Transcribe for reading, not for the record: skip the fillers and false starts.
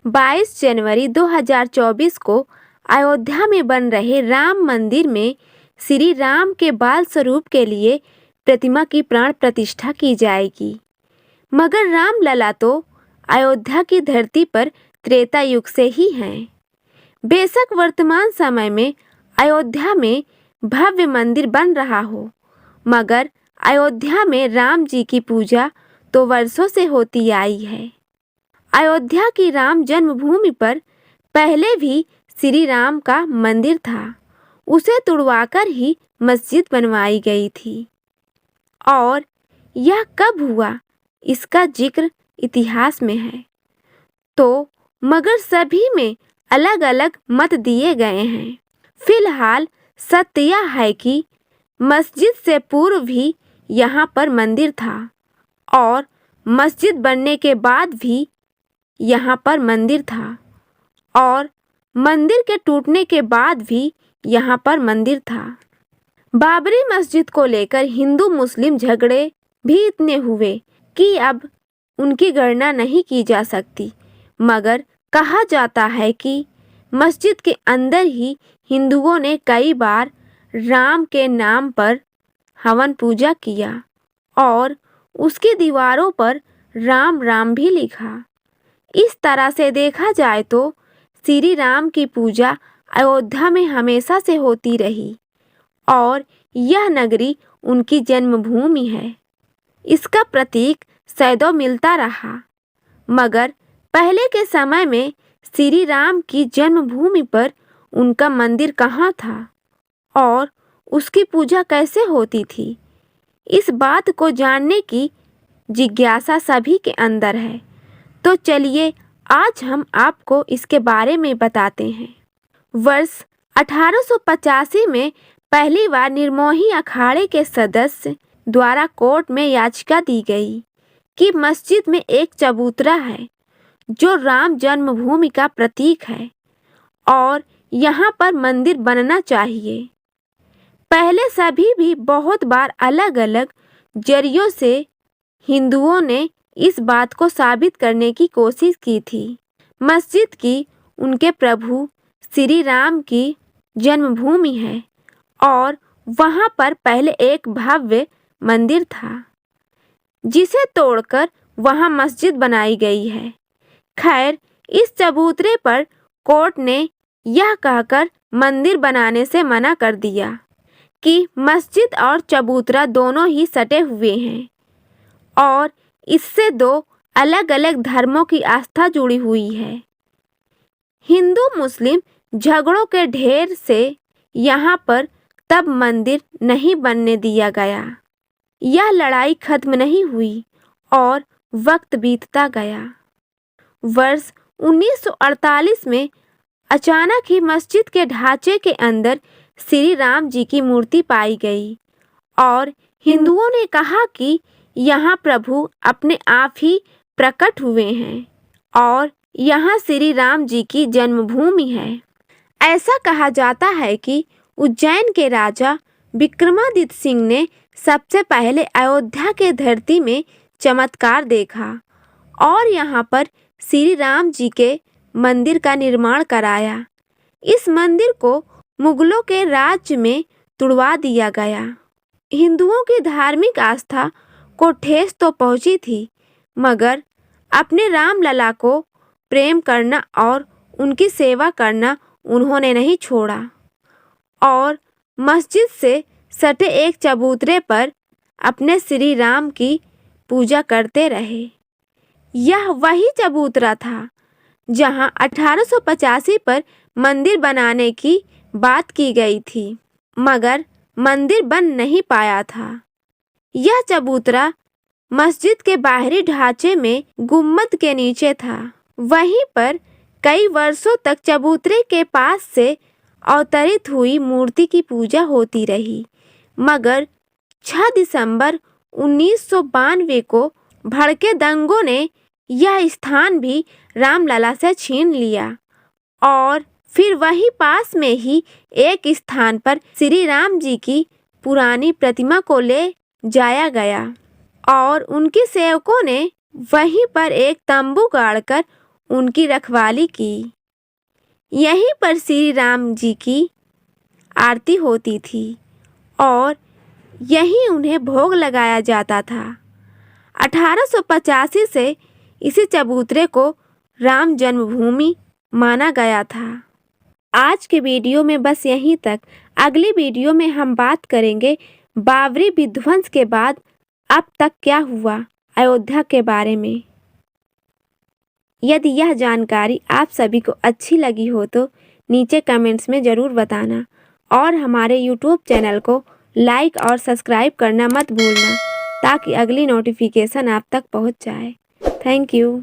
22 जनवरी 2024 को अयोध्या में बन रहे राम मंदिर में श्री राम के बाल स्वरूप के लिए प्रतिमा की प्राण प्रतिष्ठा की जाएगी। मगर राम लला तो अयोध्या की धरती पर त्रेता युग से ही हैं। बेशक वर्तमान समय में अयोध्या में भव्य मंदिर बन रहा हो, मगर अयोध्या में राम जी की पूजा तो वर्षों से होती आई है। अयोध्या की राम जन्मभूमि पर पहले भी श्री राम का मंदिर था, उसे तुड़वाकर ही मस्जिद बनवाई गई थी। और यह कब हुआ, इसका जिक्र इतिहास में है। तो मगर सभी में अलग अलग मत दिए गए हैं। फिलहाल सत्य यह है कि मस्जिद से पूर्व भी यहाँ पर मंदिर था और मस्जिद बनने के बाद भी यहाँ पर मंदिर था और मंदिर के टूटने के बाद भी यहाँ पर मंदिर था। बाबरी मस्जिद को लेकर हिंदू मुस्लिम झगड़े भी इतने हुए कि अब उनकी गणना नहीं की जा सकती, मगर कहा जाता है कि मस्जिद के अंदर ही हिंदुओं ने कई बार राम के नाम पर हवन पूजा किया और उसकी दीवारों पर राम राम भी लिखा। इस तरह से देखा जाए तो श्री राम की पूजा अयोध्या में हमेशा से होती रही और यह नगरी उनकी जन्मभूमि है। इसका प्रतीक सदैव मिलता रहा। मगर पहले के समय में श्री राम की जन्मभूमि पर उनका मंदिर कहाँ था और उसकी पूजा कैसे होती थी, इस बात को जानने की जिज्ञासा सभी के अंदर है। तो चलिए आज हम आपको इसके बारे में बताते हैं। वर्ष 1885 में पहली बार निर्मोही अखाड़े के सदस्य द्वारा कोर्ट में याचिका दी गई कि मस्जिद में एक चबूतरा है जो राम जन्मभूमि का प्रतीक है और यहाँ पर मंदिर बनना चाहिए। पहले सभी भी बहुत बार अलग अलग जरियों से हिंदुओं ने इस बात को साबित करने की कोशिश की थी। मस्जिद की उनके प्रभु श्री राम की जन्मभूमि है और वहाँ पर पहले एक भव्य मंदिर था जिसे तोड़कर वहाँ मस्जिद बनाई गई है। खैर, इस चबूतरे पर कोर्ट ने यह कहकर मंदिर बनाने से मना कर दिया कि मस्जिद और चबूतरा दोनों ही सटे हुए हैं और इससे दो अलग अलग धर्मों की आस्था जुड़ी हुई है। हिंदू मुस्लिम झगड़ों के ढेर से यहाँ पर तब मंदिर नहीं बनने दिया गया। यह लड़ाई खत्म नहीं हुई और वक्त बीतता गया। वर्ष 1948 में अचानक ही मस्जिद के ढांचे के अंदर श्री राम जी की मूर्ति पाई गई और हिंदुओं ने कहा कि यहाँ प्रभु अपने आप ही प्रकट हुए हैं और यहाँ श्री राम जी की जन्मभूमि है। ऐसा कहा जाता है कि उज्जैन के राजा विक्रमादित्य सिंह ने सबसे पहले अयोध्या के धरती में चमत्कार देखा और यहाँ पर श्री राम जी के मंदिर का निर्माण कराया। इस मंदिर को मुगलों के राज्य में तुड़वा दिया गया। हिंदुओं की धार्मिक आस्था को ठेस तो पहुंची थी, मगर अपने राम लला को प्रेम करना और उनकी सेवा करना उन्होंने नहीं छोड़ा और मस्जिद से सटे एक चबूतरे पर अपने श्री राम की पूजा करते रहे। यह वही चबूतरा था जहां 1885 पर मंदिर बनाने की बात की गई थी, मगर मंदिर बन नहीं पाया था। यह चबूतरा मस्जिद के बाहरी ढांचे में गुम्मद के नीचे था। वहीं पर कई वर्षों तक चबूतरे के पास से अवतरित हुई मूर्ति की पूजा होती रही, मगर 6 दिसंबर 1992 को भड़के दंगों ने यह स्थान भी रामलला से छीन लिया और फिर वहीं पास में ही एक स्थान पर श्री राम जी की पुरानी प्रतिमा को ले जाया गया और उनके सेवकों ने वहीं पर एक तंबू गाड़कर उनकी रखवाली की। यहीं पर श्री राम जी की आरती होती थी और यहीं उन्हें भोग लगाया जाता था। 1885 से इसी चबूतरे को राम जन्मभूमि माना गया था। आज के वीडियो में बस यहीं तक। अगली वीडियो में हम बात करेंगे बाबरी विध्वंस के बाद अब तक क्या हुआ अयोध्या के बारे में। यदि यह जानकारी आप सभी को अच्छी लगी हो तो नीचे कमेंट्स में ज़रूर बताना और हमारे YouTube चैनल को लाइक और सब्सक्राइब करना मत भूलना ताकि अगली नोटिफिकेशन आप तक पहुंच जाए। Thank you.